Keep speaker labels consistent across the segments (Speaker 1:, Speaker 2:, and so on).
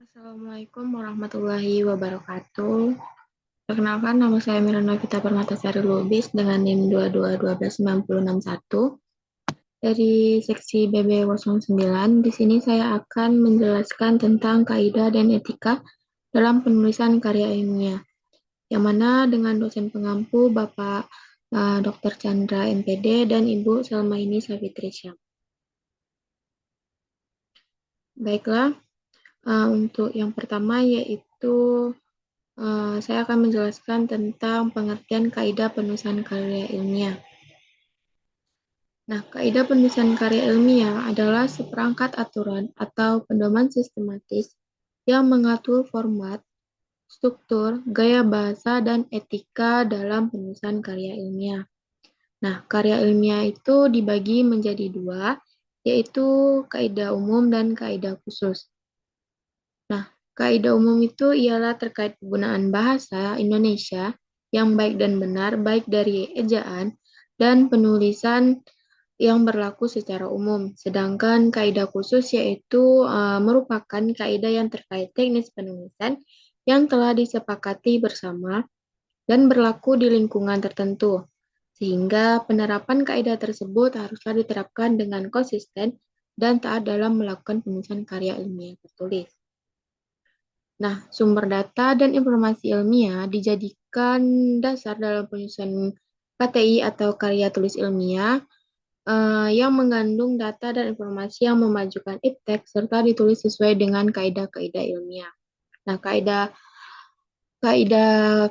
Speaker 1: Assalamualaikum warahmatullahi wabarakatuh. Perkenalkan, nama saya Miranda Vita Permatasari Lubis dengan NIM 22129061 dari seksi BB09. Di sini saya akan menjelaskan tentang kaidah dan etika dalam penulisan karya ilmiah, yang mana dengan dosen pengampu Bapak Dr. Chandra MPD dan Ibu Selmaini Savitri Syam. Baiklah, untuk yang pertama yaitu saya akan menjelaskan tentang pengertian kaidah penulisan karya ilmiah. Nah, kaidah penulisan karya ilmiah adalah seperangkat aturan atau pedoman sistematis yang mengatur format, struktur, gaya bahasa, dan etika dalam penulisan karya ilmiah. Nah, karya ilmiah itu dibagi menjadi dua, yaitu kaidah umum dan kaidah khusus. Nah, kaidah umum itu ialah terkait penggunaan bahasa Indonesia yang baik dan benar, baik dari ejaan dan penulisan yang berlaku secara umum. Sedangkan kaidah khusus yaitu merupakan kaidah yang terkait teknis penulisan yang telah disepakati bersama dan berlaku di lingkungan tertentu. Sehingga penerapan kaidah tersebut haruslah diterapkan dengan konsisten dan taat dalam melakukan penulisan karya ilmiah tertulis. Nah, sumber data dan informasi ilmiah dijadikan dasar dalam penyusunan KTI atau karya tulis ilmiah yang mengandung data dan informasi yang memajukan iptek serta ditulis sesuai dengan kaidah-kaidah ilmiah. Nah, kaidah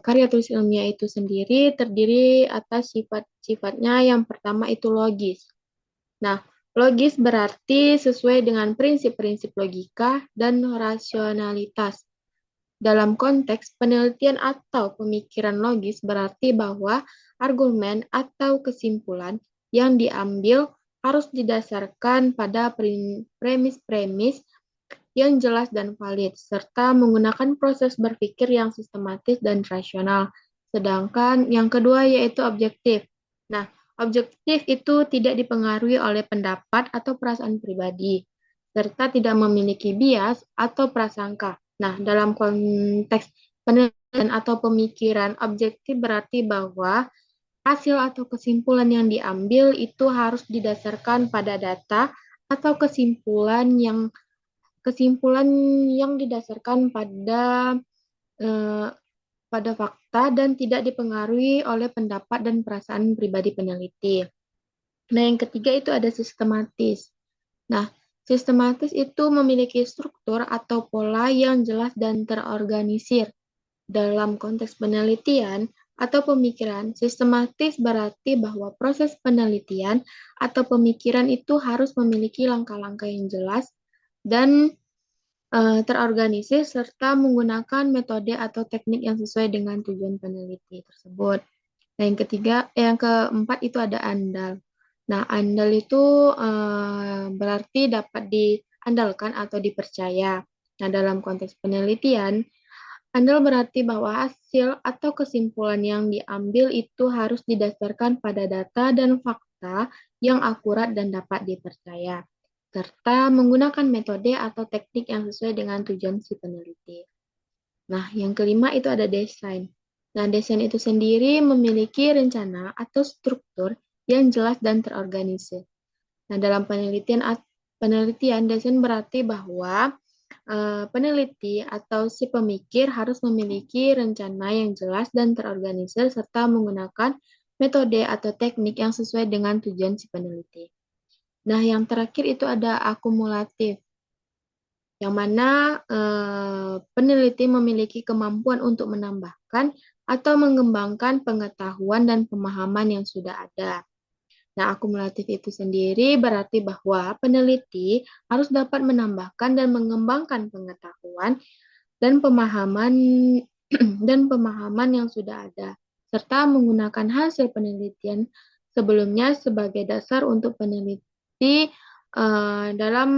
Speaker 1: karya tulis ilmiah itu sendiri terdiri atas sifat-sifatnya. Yang pertama itu logis. Nah, logis berarti sesuai dengan prinsip-prinsip logika dan rasionalitas. Dalam konteks penelitian atau pemikiran logis berarti bahwa argumen atau kesimpulan yang diambil harus didasarkan pada premis-premis yang jelas dan valid, serta menggunakan proses berpikir yang sistematis dan rasional. Sedangkan yang kedua yaitu objektif. Nah, objektif itu tidak dipengaruhi oleh pendapat atau perasaan pribadi, serta tidak memiliki bias atau prasangka. Nah, dalam konteks penelitian atau pemikiran objektif berarti bahwa hasil atau kesimpulan yang diambil itu harus didasarkan pada data atau kesimpulan yang didasarkan eh, pada fakta dan tidak dipengaruhi oleh pendapat dan perasaan pribadi peneliti. Nah, yang ketiga itu ada sistematis. Nah, sistematis itu memiliki struktur atau pola yang jelas dan terorganisir. Dalam konteks penelitian atau pemikiran, sistematis berarti bahwa proses penelitian atau pemikiran itu harus memiliki langkah-langkah yang jelas dan terorganisir serta menggunakan metode atau teknik yang sesuai dengan tujuan peneliti tersebut. Nah, yang keempat itu ada andal. Nah, andal itu berarti dapat diandalkan atau dipercaya. Nah, dalam konteks penelitian, andal berarti bahwa hasil atau kesimpulan yang diambil itu harus didasarkan pada data dan fakta yang akurat dan dapat dipercaya, serta menggunakan metode atau teknik yang sesuai dengan tujuan si peneliti. Nah, yang kelima itu ada desain. Nah, desain itu sendiri memiliki rencana atau struktur yang jelas dan terorganisir. Nah, dalam penelitian desain berarti bahwa peneliti atau si pemikir harus memiliki rencana yang jelas dan terorganisir serta menggunakan metode atau teknik yang sesuai dengan tujuan si peneliti. Nah, yang terakhir itu ada akumulatif, yang mana peneliti memiliki kemampuan untuk menambahkan atau mengembangkan pengetahuan dan pemahaman yang sudah ada. Nah, akumulatif itu sendiri berarti bahwa peneliti harus dapat menambahkan dan mengembangkan pengetahuan dan pemahaman yang sudah ada, serta menggunakan hasil penelitian sebelumnya sebagai dasar untuk peneliti dalam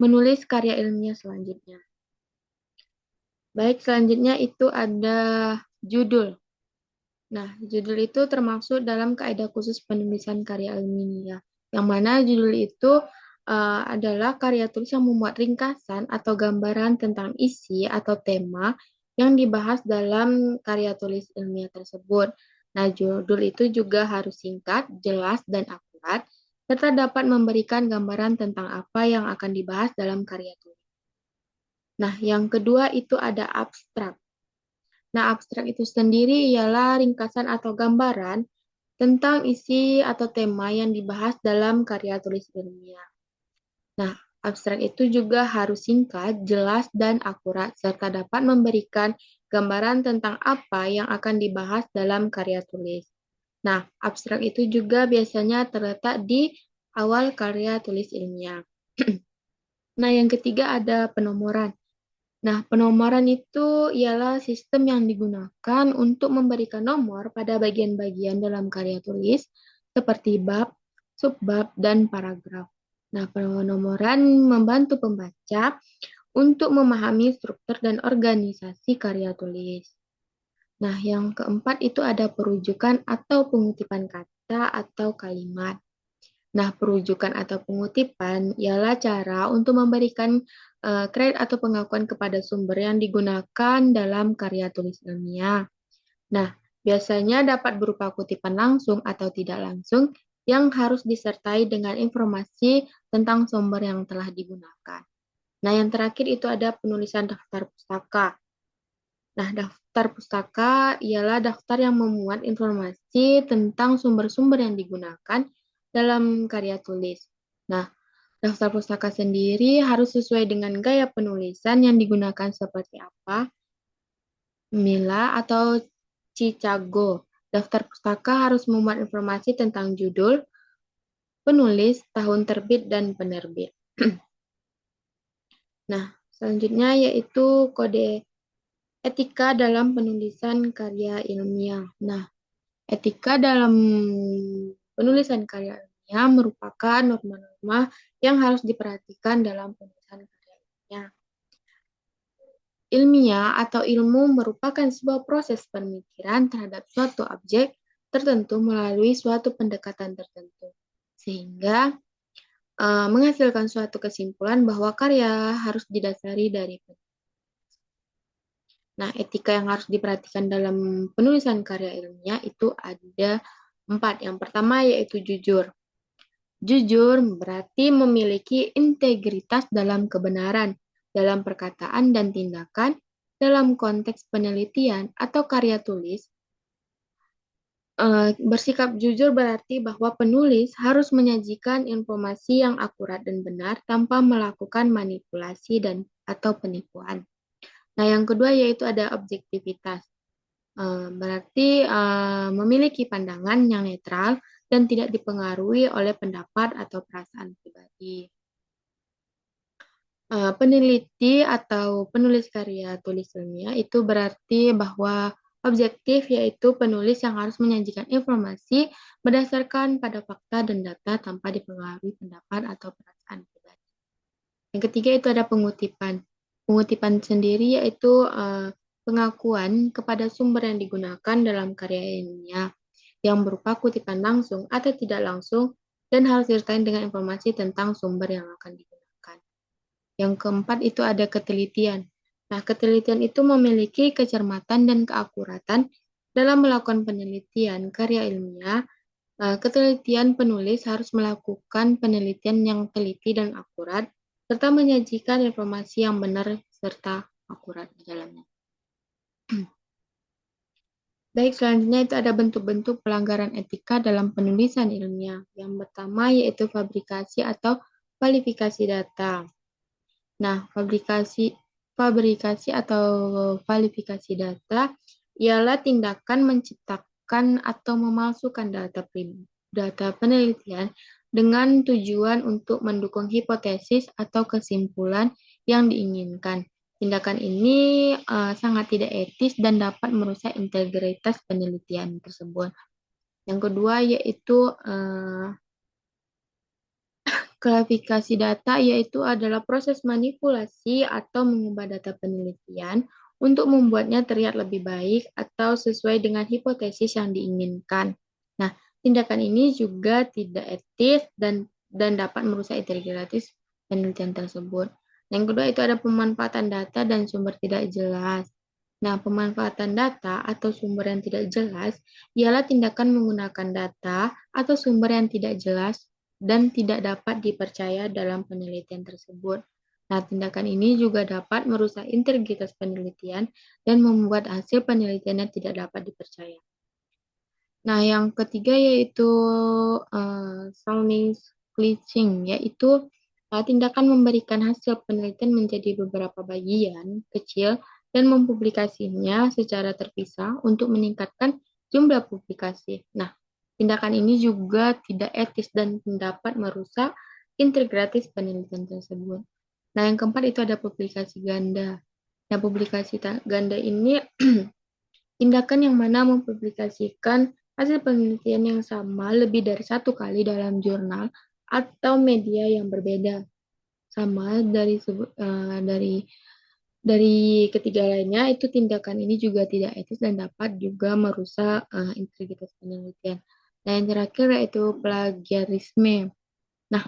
Speaker 1: menulis karya ilmiah selanjutnya. Baik, selanjutnya itu ada judul. Nah, judul itu termasuk dalam kaidah khusus penulisan karya ilmiah, yang mana judul itu adalah karya tulis yang memuat ringkasan atau gambaran tentang isi atau tema yang dibahas dalam karya tulis ilmiah tersebut. Nah, judul itu juga harus singkat, jelas, dan akurat, serta dapat memberikan gambaran tentang apa yang akan dibahas dalam karya tulis. Nah, yang kedua itu ada abstrak. Nah, abstrak itu sendiri ialah ringkasan atau gambaran tentang isi atau tema yang dibahas dalam karya tulis ilmiah. Nah, abstrak itu juga harus singkat, jelas, dan akurat, serta dapat memberikan gambaran tentang apa yang akan dibahas dalam karya tulis. Nah, abstrak itu juga biasanya terletak di awal karya tulis ilmiah. Nah, yang ketiga ada penomoran. Nah, penomoran itu ialah sistem yang digunakan untuk memberikan nomor pada bagian-bagian dalam karya tulis, seperti bab, subbab, dan paragraf. Nah, penomoran membantu pembaca untuk memahami struktur dan organisasi karya tulis. Nah, yang keempat itu ada perujukan atau pengutipan kata atau kalimat. Nah, perujukan atau pengutipan ialah cara untuk memberikan kredit atau pengakuan kepada sumber yang digunakan dalam karya tulis ilmiah. Nah, biasanya dapat berupa kutipan langsung atau tidak langsung yang harus disertai dengan informasi tentang sumber yang telah digunakan. Nah, yang terakhir itu ada penulisan daftar pustaka. Nah, daftar pustaka ialah daftar yang memuat informasi tentang sumber-sumber yang digunakan dalam karya tulis. Nah, daftar pustaka sendiri harus sesuai dengan gaya penulisan yang digunakan seperti apa? Mila atau Chicago. Daftar pustaka harus memuat informasi tentang judul, penulis, tahun terbit, dan penerbit. Nah, selanjutnya yaitu kode etika dalam penulisan karya ilmiah. Nah, etika dalam penulisan karya ilmiah merupakan norma-norma yang harus diperhatikan dalam penulisan karya ilmiah. Ilmiah atau ilmu merupakan sebuah proses pemikiran terhadap suatu objek tertentu melalui suatu pendekatan tertentu, sehingga menghasilkan suatu kesimpulan bahwa karya harus didasari dari. Nah, etika yang harus diperhatikan dalam penulisan karya ilmiah itu ada 4. Yang pertama yaitu jujur. Jujur berarti memiliki integritas dalam kebenaran, dalam perkataan dan tindakan, dalam konteks penelitian atau karya tulis. Bersikap jujur berarti bahwa penulis harus menyajikan informasi yang akurat dan benar tanpa melakukan manipulasi dan atau penipuan. Nah, yang kedua yaitu ada objektivitas. Berarti memiliki pandangan yang netral dan tidak dipengaruhi oleh pendapat atau perasaan pribadi. Peneliti atau penulis karya tulis ilmiah itu berarti bahwa objektif yaitu penulis yang harus menyajikan informasi berdasarkan pada fakta dan data tanpa dipengaruhi pendapat atau perasaan pribadi. Yang ketiga itu ada pengutipan. Pengutipan sendiri yaitu pengakuan kepada sumber yang digunakan dalam karya ilmiah yang berupa kutipan langsung atau tidak langsung dan harus disertai dengan informasi tentang sumber yang akan digunakan. Yang keempat itu ada ketelitian. Nah, ketelitian itu memiliki kecermatan dan keakuratan dalam melakukan penelitian karya ilmiah. Ketelitian penulis harus melakukan penelitian yang teliti dan akurat serta menyajikan informasi yang benar serta akurat di dalamnya. Baik, selanjutnya itu ada bentuk-bentuk pelanggaran etika dalam penulisan ilmiah. Yang pertama yaitu fabrikasi atau kualifikasi data. Nah, fabrikasi atau kualifikasi data ialah tindakan menciptakan atau memalsukan data penelitian dengan tujuan untuk mendukung hipotesis atau kesimpulan yang diinginkan. Tindakan ini sangat tidak etis dan dapat merusak integritas penelitian tersebut. Yang kedua yaitu klasifikasi data, yaitu adalah proses manipulasi atau mengubah data penelitian untuk membuatnya terlihat lebih baik atau sesuai dengan hipotesis yang diinginkan. Nah, tindakan ini juga tidak etis dan dan dapat merusak integritas penelitian tersebut. Yang kedua itu ada pemanfaatan data dan sumber tidak jelas. Nah, pemanfaatan data atau sumber yang tidak jelas ialah tindakan menggunakan data atau sumber yang tidak jelas dan tidak dapat dipercaya dalam penelitian tersebut. Nah, tindakan ini juga dapat merusak integritas penelitian dan membuat hasil penelitiannya tidak dapat dipercaya. Nah, yang ketiga yaitu Salming glitching, yaitu tindakan memberikan hasil penelitian menjadi beberapa bagian kecil dan mempublikasinya secara terpisah untuk meningkatkan jumlah publikasi. Nah, tindakan ini juga tidak etis dan dapat merusak integritas penelitian tersebut. Nah, yang keempat itu ada publikasi ganda. Nah, publikasi ganda ini tindakan yang mana mempublikasikan hasil penelitian yang sama lebih dari satu kali dalam jurnal atau media yang berbeda. Sama dari ketiga lainnya, itu tindakan ini juga tidak etis dan dapat juga merusak integritas penelitian. Dan yang terakhir yaitu plagiarisme. Nah,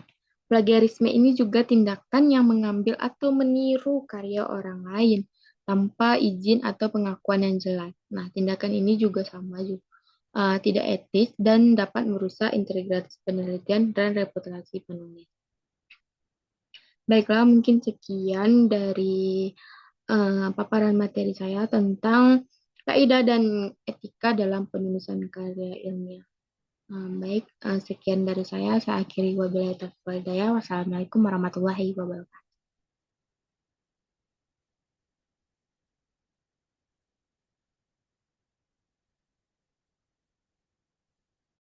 Speaker 1: plagiarisme ini juga tindakan yang mengambil atau meniru karya orang lain tanpa izin atau pengakuan yang jelas. Nah, tindakan ini juga sama juga tidak etis dan dapat merusak integritas penelitian dan reputasi penulis. Baiklah, mungkin sekian dari paparan materi saya tentang kaidah dan etika dalam penulisan karya ilmiah. Baik, sekian dari saya. Saya akhiri wabillahi taufiq wal hidayah. Wassalamualaikum warahmatullahi wabarakatuh.